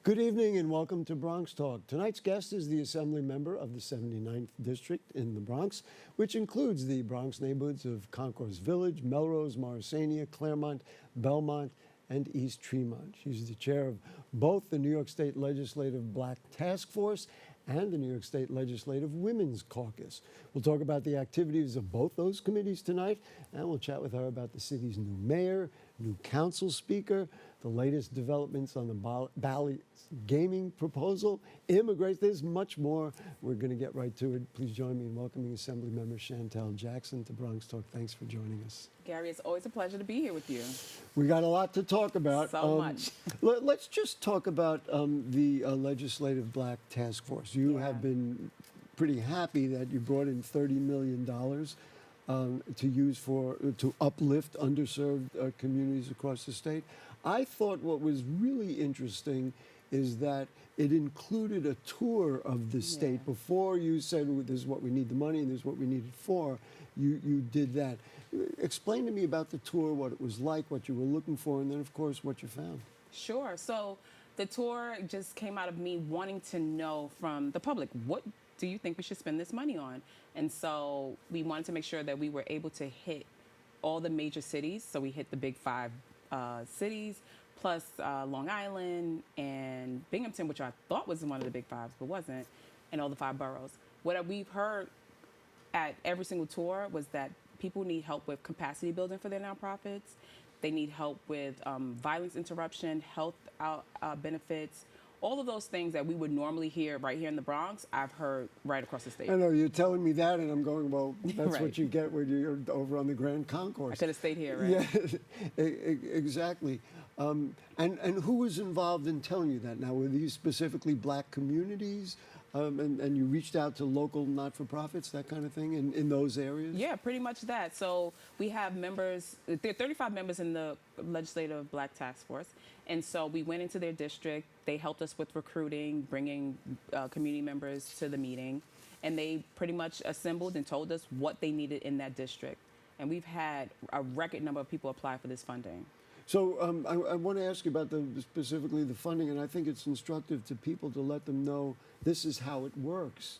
Good evening and welcome to Bronx Talk. Tonight's guest is the Assembly member of the 79th District in the Bronx, which includes the Bronx neighborhoods of Concourse Village, Melrose, Morrisania, Claremont, Belmont, and East Tremont. She's the chair of both the New York State Legislative Black Task Force and the New York State Legislative Women's Caucus. We'll talk about the activities of both those committees tonight, and we'll chat with her about the city's new mayor, new council speaker, the latest developments on the Bally gaming proposal, immigrants. There's much more. We're going to get right to it. Please join me in welcoming Assembly Member Chantel Jackson to Bronx Talk. Thanks for joining us. Gary, it's always a pleasure to be here with you. We got a lot to talk about. So much. Let's just talk about the Legislative Black Task Force. You have been pretty happy that you brought in $30 million to use to uplift underserved communities across the state. I thought what was really interesting is that it included a tour of the state. Before you said, well, this is what we need the money and this is what we need it for, you did that. Explain to me about the tour, what it was like, what you were looking for, and then, of course, what you found. Sure. So the tour just came out of me wanting to know from the public, what do you think we should spend this money on? And so we wanted to make sure that we were able to hit all the major cities. So we hit the big five cities, plus Long Island and Binghamton, which I thought was one of the big fives, but wasn't, and all the 5 boroughs. What we've heard at every single tour was that people need help with capacity building for their nonprofits. They need help with violence interruption, health benefits, all of those things that we would normally hear right here in the Bronx, I've heard right across the state. I know, you're telling me that, and I'm going, well, that's what you get when you're over on the Grand Concourse. I could have stayed here, right? Yeah, exactly. And who was involved in telling you that? Now, were these specifically black communities? And you reached out to local not-for-profits, that kind of thing, in those areas? Yeah, pretty much that. So we have members, there are 35 members in the Legislative Black Task Force. And so we went into their district. They helped us with recruiting, bringing community members to the meeting. And they pretty much assembled and told us what they needed in that district. And we've had a record number of people apply for this funding. So I want to ask you about specifically the funding, and I think it's instructive to people to let them know this is how it works.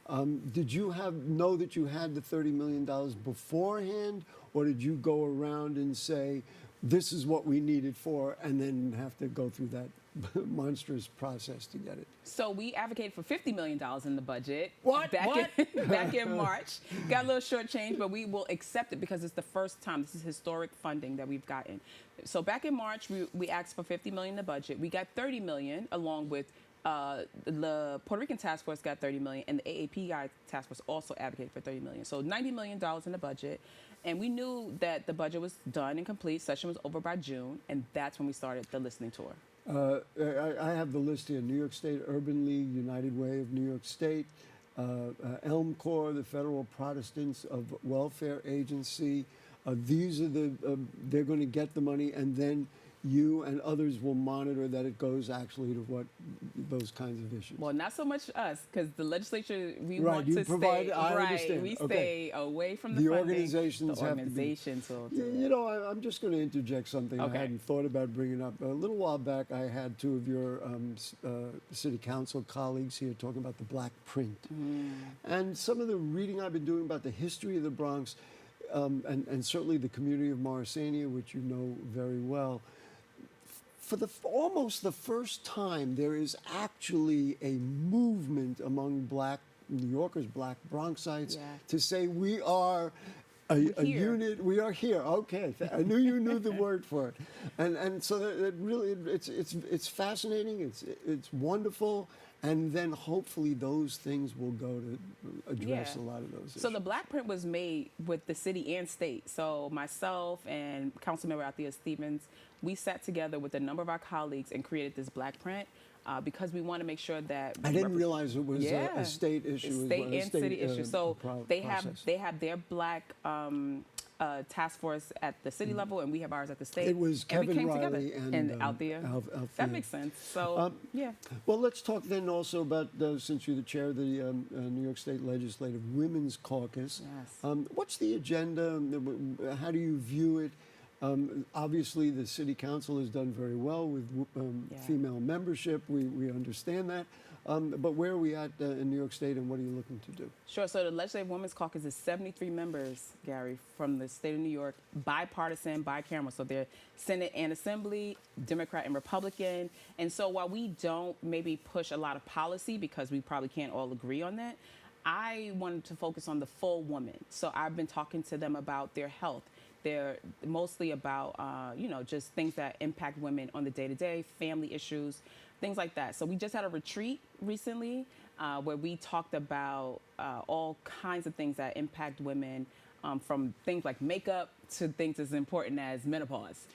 Yeah. Did you know that you had the $30 million beforehand, or did you go around and say, this is what we need it for, and then have to go through that monstrous process to get it? So we advocated for $50 million in the budget. What? Back in March. Got a little shortchanged, but we will accept it because it's the first time. This is historic funding that we've gotten. So back in March, we asked for $50 million in the budget. We got $30 million, along with the Puerto Rican Task Force got $30 million, and the AAPI Task Force also advocated for $30 million. So $90 million in the budget. And we knew that the budget was done and complete. Session was over by June, and that's when we started the listening tour. I have the list here: New York State Urban League, United Way of New York State, Elm Corps, the Federal Protestants of Welfare Agency. These are they're going to get the money, and then you and others will monitor that it goes actually to what those kinds of issues. Well, not so much us, because the legislature, we right, want you to pray. I understand. We stay away from the funding. Organizations the organizations have to be. You know, I'm just going to interject something I hadn't thought about bringing up. A little while back, I had 2 of your city council colleagues here talking about the black print. And some of the reading I've been doing about the history of the Bronx, and certainly the community of Morrisania, which you know very well, for almost the first time, there is actually a movement among black New Yorkers, black Bronxites, to say we are a unit. We are here. Okay, I knew you knew the word for it, and so that really it's fascinating. It's wonderful. And then hopefully those things will go to address a lot of those issues. So the black print was made with the city and state. So myself and Councilmember Althea Stevens, we sat together with a number of our colleagues and created this black print because we want to make that. I didn't realize it was a state issue. State and city issue. So they have their black task force at the city level, and we have ours at the state. It was Kevin and we came Riley together. And Althea. That makes sense. So, Well, let's talk then also about, since you're the chair of the New York State Legislative Women's Caucus, yes. What's the agenda? How do you view it? Obviously, the city council has done very well with female membership. We understand that. But where are we at in New York State, and what are you looking to do? Sure. So the Legislative Women's Caucus is 73 members, Gary, from the state of New York, bipartisan, bicameral. So they're Senate and Assembly, Democrat and Republican. And so while we don't maybe push a lot of policy because we probably can't all agree on that, I wanted to focus on the full woman. So I've been talking to them about their health. They're mostly about, just things that impact women on the day-to-day, family issues, things like that. So we just had a retreat recently where we talked about all kinds of things that impact women, from things like makeup to things as important as menopause.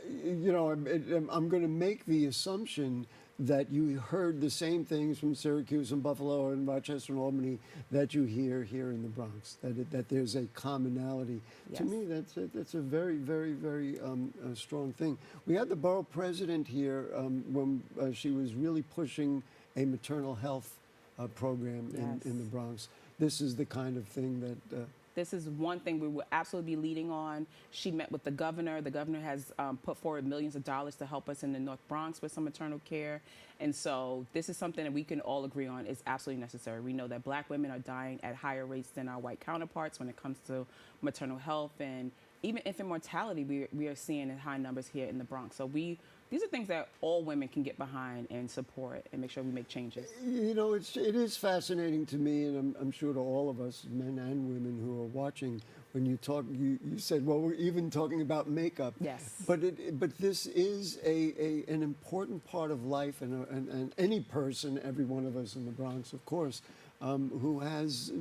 I'm going to make the assumption that you heard the same things from Syracuse and Buffalo and Rochester and Albany that you hear here in the Bronx, that there's a commonality. Yes. To me, that's a very, very, very strong thing. We had the borough president here when she was really pushing a maternal health program in the Bronx. This is the kind of thing that... This is one thing we will absolutely be leading on. She met with the governor. The governor has put forward millions of dollars to help us in the North Bronx with some maternal care. And so this is something that we can all agree on is absolutely necessary. We know that Black women are dying at higher rates than our white counterparts when it comes to maternal health, and even infant mortality we are seeing in high numbers here in the Bronx. So these are things that all women can get behind and support and make sure we make changes. It is fascinating to me, and I'm sure to all of us, men and women who are watching, when you talk, you said, well, we're even talking about makeup. Yes. But this is an important part of life, and any person, every one of us in the Bronx, of course, who has,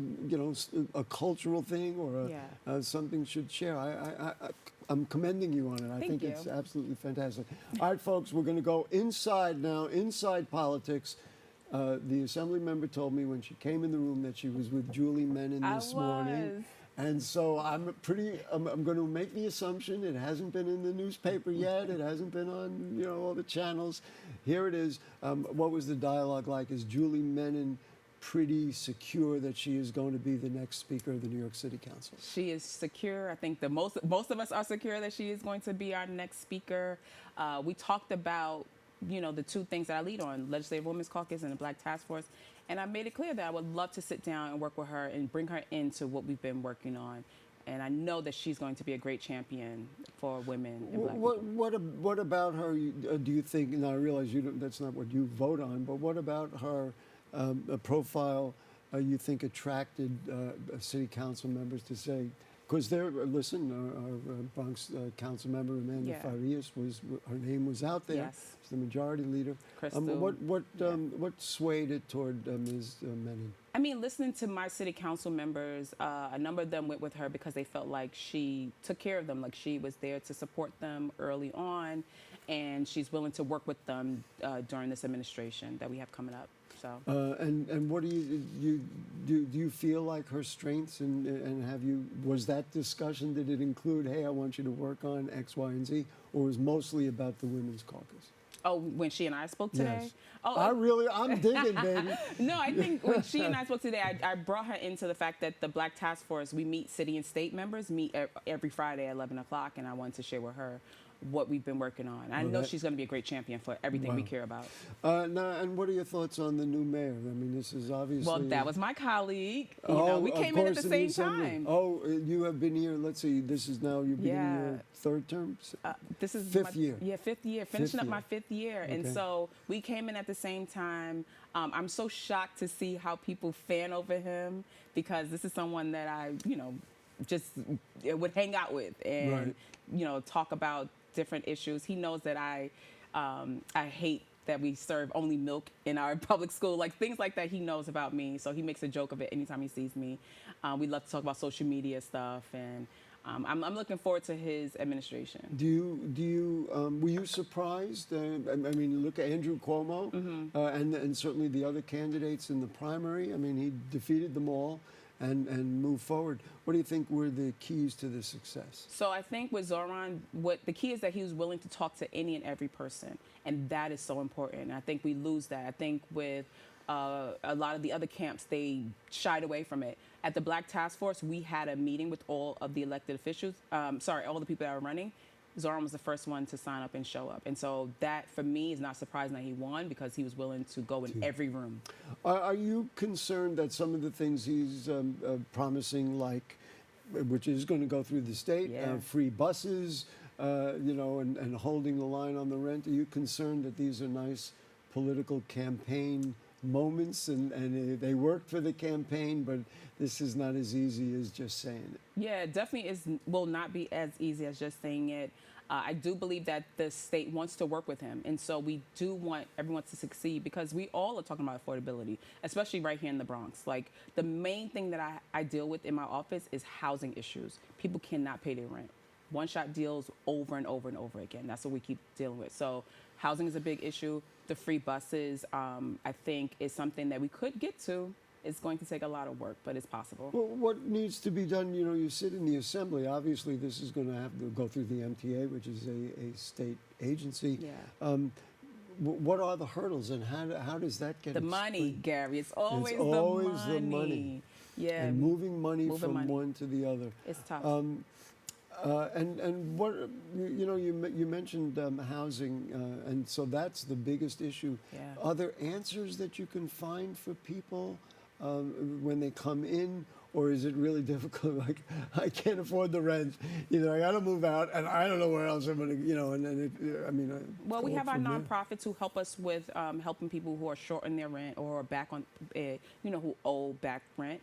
a cultural thing or something should share. I'm commending you on it. I think it's absolutely fantastic. All right, folks, we're going to go inside now, inside politics. The assembly member told me when she came in the room that she was with Julie Menin this morning. And so I'm going to make the assumption it hasn't been in the newspaper yet. It hasn't been on, all the channels. Here it is. What was the dialogue like? Is Julie Menin pretty secure that she is going to be the next Speaker of the New York City Council? She is secure. I think most of us are secure that she is going to be our next Speaker. We talked about, the two things that I lead on, Legislative Women's Caucus and the Black Task Force, and I made it clear that I would love to sit down and work with her and bring her into what we've been working on. And I know that she's going to be a great champion for women and Black people. What about her, do you think, and I realize that's not what you vote on, but what about her profile you think attracted city council members to say, because our Bronx council member Amanda Farias her name was out there. Yes. She's the majority leader. What swayed it toward Ms. Menin? I mean, listening to my city council members, a number of them went with her because they felt like she took care of them, like she was there to support them early on, and she's willing to work with them during this administration that we have coming up. So. And what do you feel like her strengths, and was that discussion, did it include, hey, I want you to work on X, Y, and Z, or was mostly about the Women's Caucus? Oh, when she and I spoke today? Yes. Oh, I'm digging, baby. No, I think when she and I spoke today, I brought her into the fact that the Black Task Force, we meet city and state members, meet every Friday at 11 o'clock, and I wanted to share with her what we've been working on. I know she's going to be a great champion for everything we care about. Now, and what are your thoughts on the new mayor? I mean, this is obviously... Well, that was my colleague. We came in at the same time. Oh, you have been here, let's see, this is now, you're beginning your third term? This is fifth year. Yeah, fifth year. Finishing up my fifth year. Okay. And so we came in at the same time. I'm so shocked to see how people fan over him, because this is someone that I, just would hang out with and, talk about different issues. He knows that I hate that we serve only milk in our public school, like things like that. He knows about me, so he makes a joke of it anytime he sees me. We love to talk about social media stuff, and I'm looking forward to his administration. Were you surprised? I mean, look at Andrew Cuomo, and certainly the other candidates in the primary. I mean, he defeated them all and move forward. What do you think were the keys to the success? So I think with Zoran, what the key is that he was willing to talk to any and every person, and that is so important. And I think we lose that. I think with a lot of the other camps, they shied away from it. at the Black Task Force, we had a meeting with all of the elected officials, all the people that are running. Zoran was the first one to sign up and show up. And so that, for me, is not surprising that he won because he was willing to go in every room. Are you concerned that some of the things he's promising, like, which is going to go through the state, free buses, and holding the line on the rent, are you concerned that these are nice political campaign moments and they worked for the campaign, but this is not as easy as just saying it? Yeah, it definitely will not be as easy as just saying it. I do believe that the state wants to work with him. And so we do want everyone to succeed because we all are talking about affordability, especially right here in the Bronx. Like, the main thing that I deal with in my office is housing issues. People cannot pay their rent. One-shot deals over and over and over again. That's what we keep dealing with. So housing is a big issue. The free buses, I think, is something that we could get to. It's going to take a lot of work, but it's possible. Well, what needs to be done? You sit in the assembly. Obviously, this is going to have to go through the MTA, which is a state agency. Yeah. What are the hurdles, and how does that get the money, Gary? It's always the money. Yeah. And moving money from one to the other. It's tough. And what you mentioned housing, and so that's the biggest issue. Yeah. Are there answers that you can find for people when they come in, or is it really difficult? Like, I can't afford the rent, either I got to move out, and I don't know where else I'm going to, Well, we have our nonprofits who help us with helping people who are short on their rent or are back on, who owe back rent.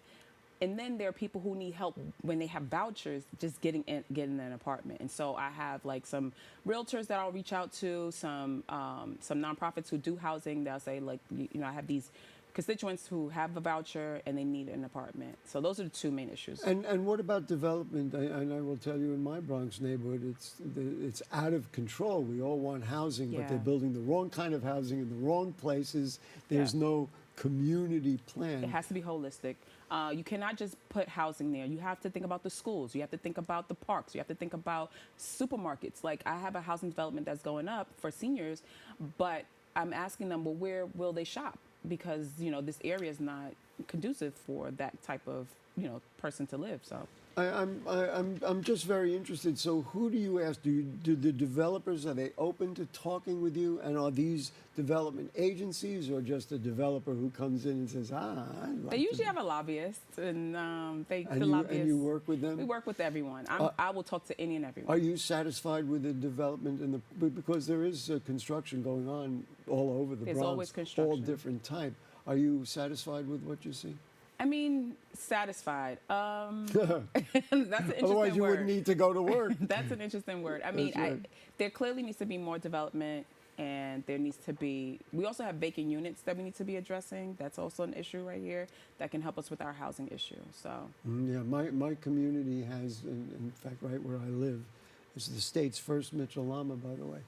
And then there are people who need help when they have vouchers, just getting an apartment. And so I have like some realtors that I'll reach out to, some nonprofits who do housing. They'll say, like, I have these constituents who have a voucher and they need an apartment. So those are the two main issues. And what about development? And I will tell you, in my Bronx neighborhood, it's out of control. We all want housing, but they're building the wrong kind of housing in the wrong places. There's no community plan. It has to be holistic. You cannot just put housing there. You have to think about the schools. You have to think about the parks. You have to think about supermarkets. Like, I have a housing development that's going up for seniors, but I'm asking them, well, where will they shop? Because, this area is not conducive for that type of, person to live. So I'm just very interested. So who do you ask? Do the developers, are they open to talking with you? And are these development agencies, or just a developer who comes in and says, I'd like they usually have a lobbyist, and and you work with them? We work with everyone. I will talk to any and everyone. Are you satisfied with the development because there is construction going on all over the Bronx? There's always construction. All different type. Are you satisfied with what you see? I mean, satisfied. That's an interesting word. Otherwise, you wouldn't need to go to work. That's an interesting word. I mean, right. There clearly needs to be more development, and there needs to be. We also have vacant units that we need to be addressing. That's also an issue right here that can help us with our housing issue. So. Yeah, my community has, in fact, right where I live, it's the state's first Mitchell-Lama, by the way,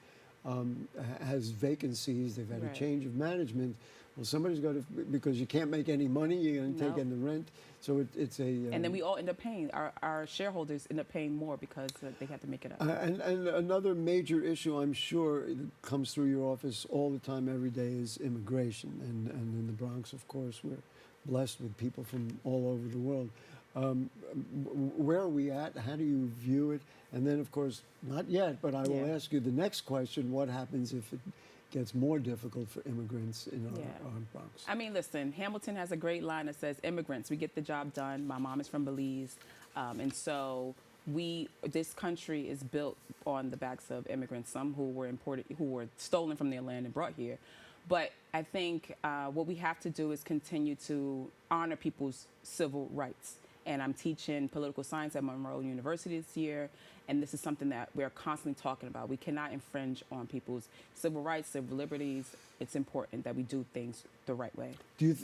has vacancies. They've had a change of management. Well, somebody's got to, because you can't make any money, you're going to take in the rent. So it's a... and then we all end up paying, our shareholders end up paying more because they have to make it up. And another major issue, I'm sure, that comes through your office all the time, every day, is immigration. And in the Bronx, of course, we're blessed with people from all over the world. Where are we at? How do you view it? And then, of course, not yet, but I will ask you the next question: what happens if it gets more difficult for immigrants in our Bronx? I mean, listen, Hamilton has a great line that says, "Immigrants, we get the job done." My mom is from Belize, and so this country is built on the backs of immigrants. Some who were imported, who were stolen from their land and brought here. But I think what we have to do is continue to honor people's civil rights. And I'm teaching political science at Monroe University this year, and this is something that we're constantly talking about. We cannot infringe on people's civil rights, civil liberties. It's important that we do things the right way. Do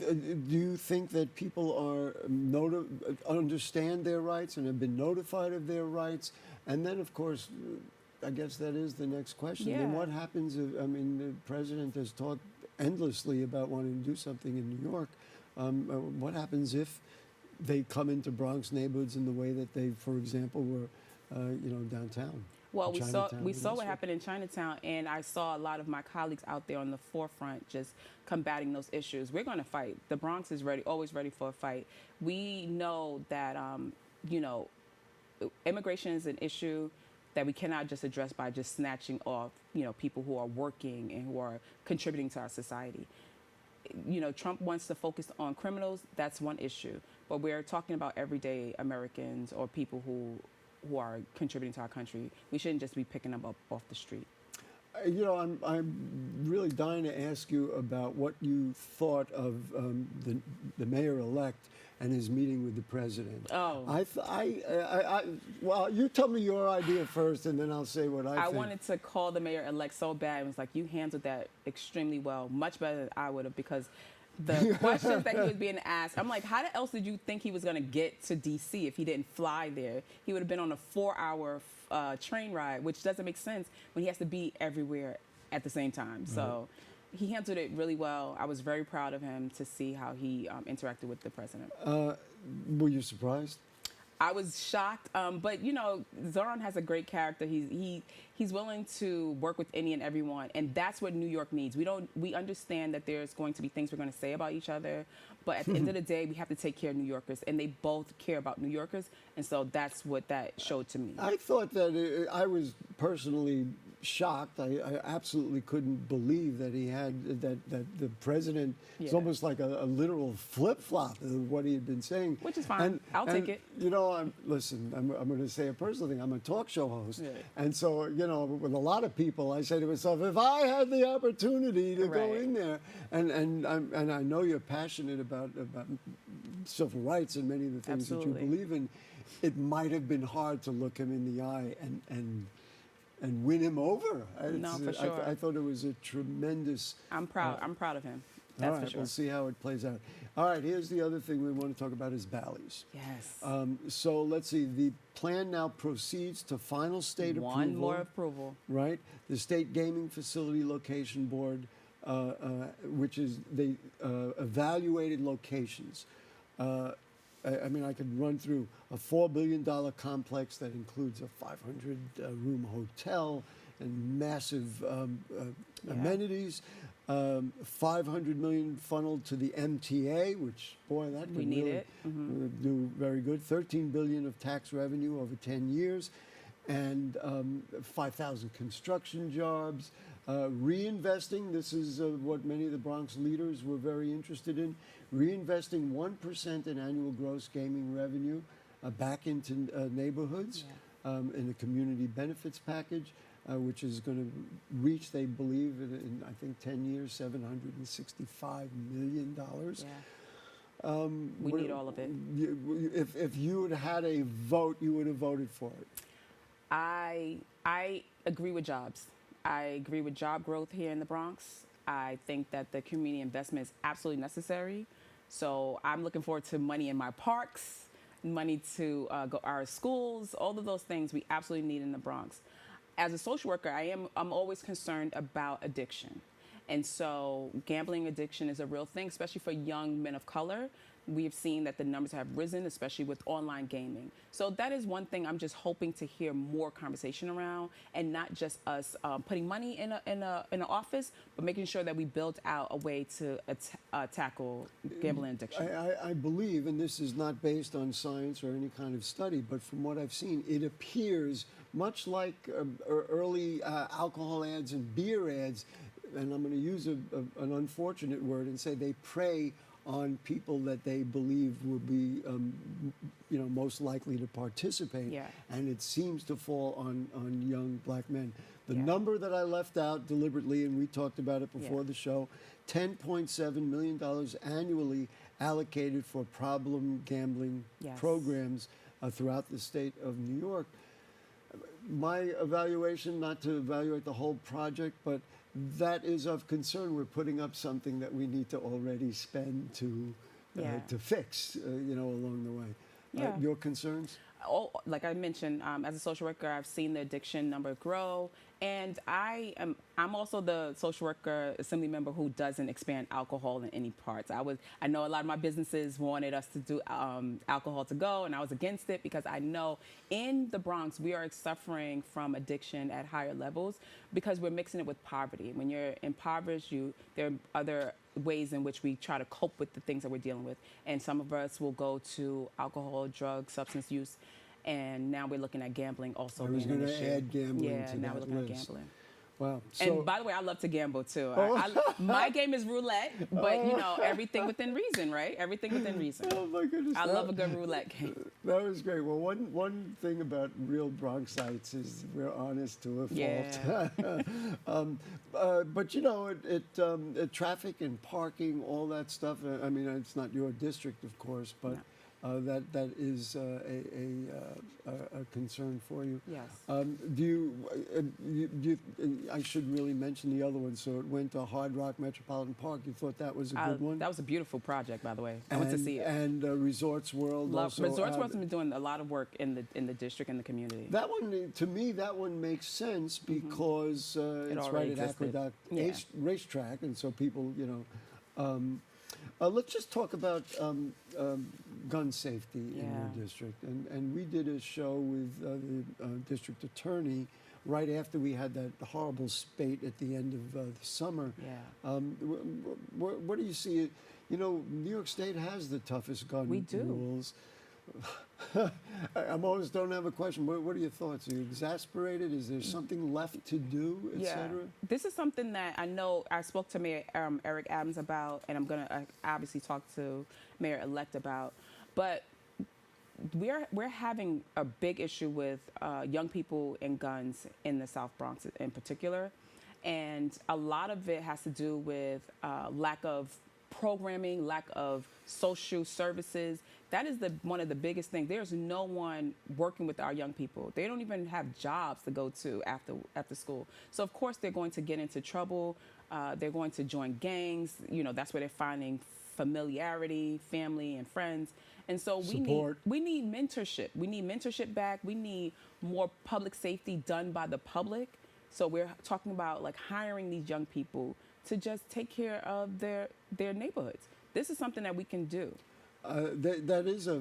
you think that people are understand their rights and have been notified of their rights? And then, of course, I guess that is the next question. Yeah. Then what happens if, the president has talked endlessly about wanting to do something in New York. What happens if they come into Bronx neighborhoods in the way that they, for example, were downtown. Well, we saw Chinatown, we and saw what elsewhere. happened in Chinatown, and I saw a lot of my colleagues out there on the forefront just combating those issues. We're going to fight. The Bronx is ready, always ready for a fight. We know that you know, immigration is an issue that we cannot just address by just snatching off, people who are working and who are contributing to our society. Trump wants to focus on criminals. That's one issue, but we're talking about everyday Americans or people who are contributing to our country. We shouldn't just be picking them up off the street. I'm really dying to ask you about what you thought of the mayor-elect and his meeting with the president. Oh. Well, you tell me your idea first, and then I'll say what I think. I wanted to call the mayor-elect so bad. It was like, you handled that extremely well, much better than I would have, because the questions that he was being asked, I'm like, how else did you think he was going to get to D.C. if he didn't fly there? He would have been on a 4-hour train ride, which doesn't make sense when he has to be everywhere at the same time. So he handled it really well. I was very proud of him to see how he interacted with the president. Were you surprised? I was shocked, but Zoran has a great character. He's willing to work with any and everyone, and that's what New York needs. We understand that there's going to be things we're going to say about each other, but at the end of the day, we have to take care of New Yorkers, and they both care about New Yorkers, and so that's what that showed to me. I thought that I was personally shocked. I absolutely couldn't believe that he had that the president. It's almost like a literal flip-flop of what he had been saying. Which is fine. I'll take it. I'm going to say a personal thing. I'm a talk show host, and so with a lot of people, I say to myself, if I had the opportunity to go in there, and I know you're passionate about civil rights and many of the things that you believe in, it might have been hard to look him in the eye and win him over. No, for sure. I thought it was a tremendous. I'm proud. I'm proud of him. That's all right, for sure. We'll see how it plays out. All right, here's the other thing we want to talk about is Bally's. Yes. So let's see. The plan now proceeds to final state approval. One more approval. Right. The State Gaming Facility Location Board, which is they evaluated locations. I could run through a $4 billion complex that includes a 500-room hotel and massive amenities. $500 million funneled to the MTA, which, boy, that could really do very good. $13 billion of tax revenue over 10 years, and 5,000 construction jobs. Reinvesting, this is what many of the Bronx leaders were very interested in, reinvesting 1% in annual gross gaming revenue back into neighborhoods in a community benefits package, which is going to reach, they believe, in I think 10 years, $765 million. We need all of it. If you had a vote, you would have voted for it. I agree with jobs. I agree with job growth here in the Bronx. I think that the community investment is absolutely necessary. So I'm looking forward to money in my parks, money to go our schools, all of those things we absolutely need in the Bronx. As a social worker, I'm always concerned about addiction. And so gambling addiction is a real thing, especially for young men of color. We have seen that the numbers have risen, especially with online gaming. So that is one thing I'm just hoping to hear more conversation around, and not just us putting money in an office, but making sure that we build out a way to tackle gambling addiction. I believe, and this is not based on science or any kind of study, but from what I've seen, it appears much like early alcohol ads and beer ads, and I'm going to use an unfortunate word and say they prey on people that they believe will be, most likely to participate. And it seems to fall on young black men. The number that I left out deliberately, and we talked about it before the show, $10.7 million annually allocated for problem gambling programs throughout the state of New York. My evaluation, not to evaluate the whole project, but that is of concern. We're putting up something that we need to already spend to fix, along the way. Your concerns? like I mentioned, as a social worker, I've seen the addiction number grow, and I'm also the social worker assembly member who doesn't expand alcohol in any parts. I know a lot of my businesses wanted us to do alcohol to go, and I was against it because I know in the Bronx we are suffering from addiction at higher levels because we're mixing it with poverty. When you're impoverished, there are other ways in which we try to cope with the things that we're dealing with. And some of us will go to alcohol, drugs, substance use, and now we're looking at gambling also. I was going to add gambling yeah, to now that we're looking list. at gambling. Wow. And by the way, I love to gamble too. Oh. My game is roulette, but everything within reason, right? Everything within reason. Oh my goodness. I love a good roulette game. That was great. Well, one thing about real Bronxites is we're honest to a fault. Yeah. But traffic and parking, all that stuff. I mean, it's not your district, of course, but. No. That is a concern for you. Yes. I should really mention the other one. So it went to Hard Rock Metropolitan Park. You thought that was a good one? That was a beautiful project, by the way. I went to see it. And Resorts World also. Resorts World's been doing a lot of work in the district and the community. That one, to me, that one makes sense because it's right at Aqueduct Racetrack, and so people, let's just talk about gun safety in your district. And we did a show with the district attorney right after we had that horrible spate at the end of the summer. Yeah. What do you see? New York State has the toughest gun rules. I almost don't have a question. What are your thoughts? Are you exasperated? Is there something left to do, et cetera? This is something that I know I spoke to Mayor Eric Adams about, and I'm going to obviously talk to Mayor-elect about. But we're having a big issue with young people and guns in the South Bronx in particular. And a lot of it has to do with lack of programming, lack of social services. That is one of the biggest things. There's no one working with our young people. They don't even have jobs to go to after school. So of course they're going to get into trouble. They're going to join gangs. That's where they're finding familiarity, family, and friends. And so we need mentorship. We need mentorship back. We need more public safety done by the public. So we're talking about like hiring these young people to just take care of their neighborhoods. This is something that we can do. That is a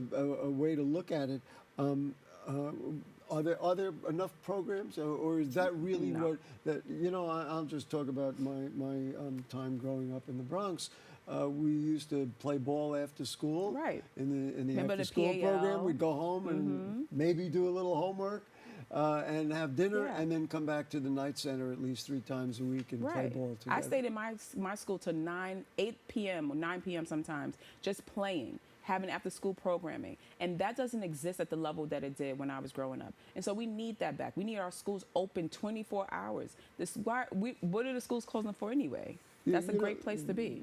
way to look at it. Are there enough programs, or is that really what that? I'll just talk about my time growing up in the Bronx. We used to play ball after school. Right. In the after school program, we'd go home and maybe do a little homework. And have dinner, and then come back to the night center at least 3 times a week and play ball together. I stayed in my school till 8 p.m. or 9 p.m. sometimes, just playing, having after-school programming. And that doesn't exist at the level that it did when I was growing up. And so we need that back. We need our schools open 24 hours. What are the schools closing for anyway? That's a great place to be.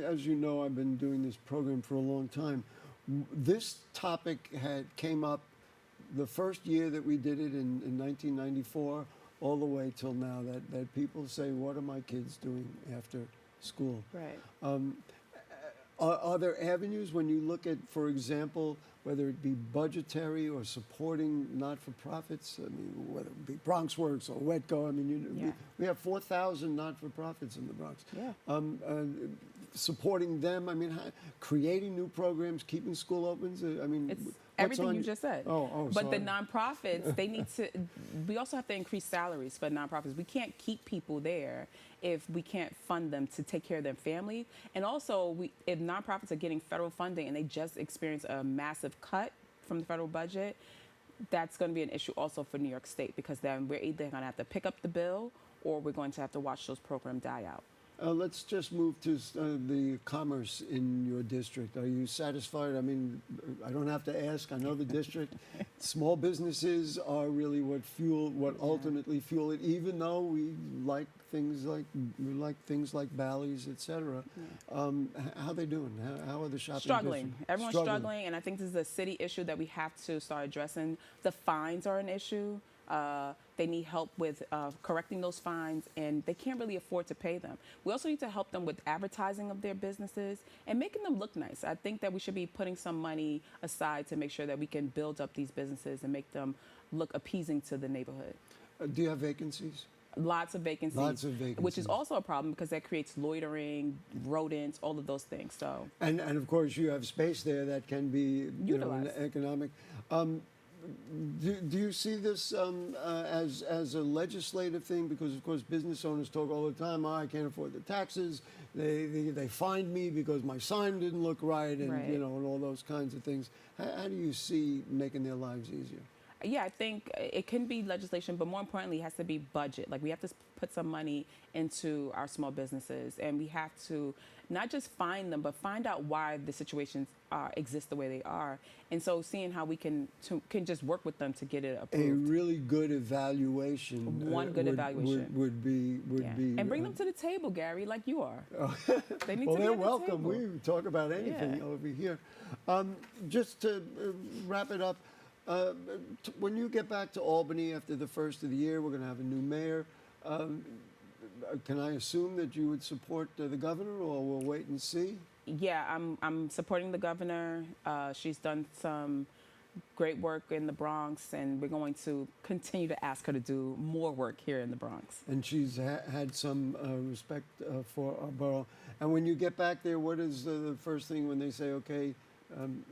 As you know, I've been doing this program for a long time. This topic came up the first year that we did it in 1994, all the way till now, that people say, what are my kids doing after school? Right. Are there avenues when you look at, for example, whether it be budgetary or supporting not-for-profits, I mean, whether it be BronxWorks or WETCO, I mean, we have 4,000 not-for-profits in the Bronx. Yeah. Supporting them, I mean, creating new programs, keeping school opens, I mean... It's everything you just said. But sorry. The nonprofits, they need to, we also have to increase salaries for nonprofits. We can't keep people there if we can't fund them to take care of their family. And also, if nonprofits are getting federal funding and they just experience a massive cut from the federal budget, that's going to be an issue also for New York State, because then we're either going to have to pick up the bill or we're going to have to watch those programs die out. Let's just move to the commerce in your district. Are you satisfied? I mean, I don't have to ask. I know the district. Small businesses are really what ultimately fuel it. Even though we like things like Bally's, etc. How are they doing? How are the shopping struggling? districts? Everyone's struggling, and I think this is a city issue that we have to start addressing. The fines are an issue. They need help with correcting those fines, and they can't really afford to pay them. We also need to help them with advertising of their businesses and making them look nice. I think that we should be putting some money aside to make sure that we can build up these businesses and make them look appeasing to the neighborhood. Do you have vacancies? Lots of vacancies. Lots of vacancies. Which is also a problem because that creates loitering, rodents, all of those things. So. And of course you have space there that can be utilized. Economic. Do you see this as a legislative thing? Because of course business owners talk all the time. Oh, I can't afford the taxes. They fined me because my sign didn't look right, and right. and all those kinds of things. How do you see making their lives easier? Yeah, I think it can be legislation, but more importantly, it has to be budget. Like we have to put some money into our small businesses, and we have to not just find them, but find out why the situations exist the way they are. And so seeing how we can just work with them to get it approved. A really good evaluation. One good evaluation would be. And bring them to the table, Gary, like you are. They need well, to be they're at the welcome. table. We talk about anything over here. Just to wrap it up, when you get back to Albany after the first of the year, we're going to have a new mayor. Can I assume that you would support the governor, or we'll wait and see? Yeah, I'm supporting the governor. She's done some great work in the Bronx, and we're going to continue to ask her to do more work here in the Bronx. And she's had some respect for our borough. And when you get back there, what is the first thing when they say, okay,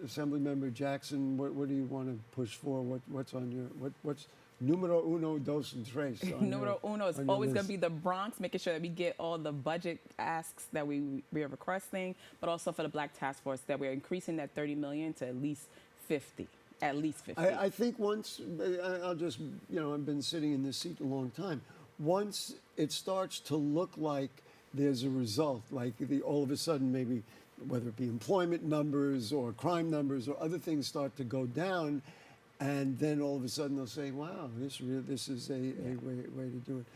Assemblymember Jackson, what do you want to push for? What's on your what's numero uno, dos, and tres? Numero uno is always going to be the Bronx, making sure that we get all the budget asks that we are requesting, but also for the Black Task Force that we're increasing that $30 million to at least 50. At least 50. I think once I'll just I've been sitting in this seat a long time. Once it starts to look like there's a result, like all of a sudden maybe, whether it be employment numbers or crime numbers or other things start to go down, and then all of a sudden they'll say, wow, this is a way to do it.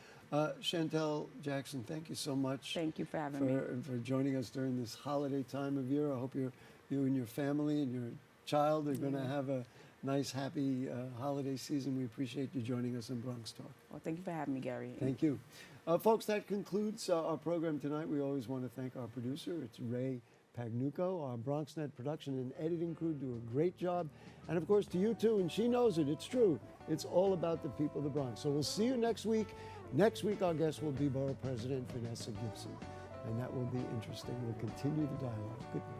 Chantel Jackson, thank you so much. Thank you for having me. For joining us during this holiday time of year. I hope you and your family and your child are going to have a nice, happy holiday season. We appreciate you joining us in BronxTalk. Well, thank you for having me, Gary. Thank you. Folks, that concludes our program tonight. We always want to thank our producer. It's Ray Pagnucco. Our Bronxnet production and editing crew do a great job. And of course to you too, and she knows it, it's true. It's all about the people of the Bronx. So we'll see you next week. Next week our guest will be Borough President Vanessa Gibson. And that will be interesting. We'll continue the dialogue. Good night.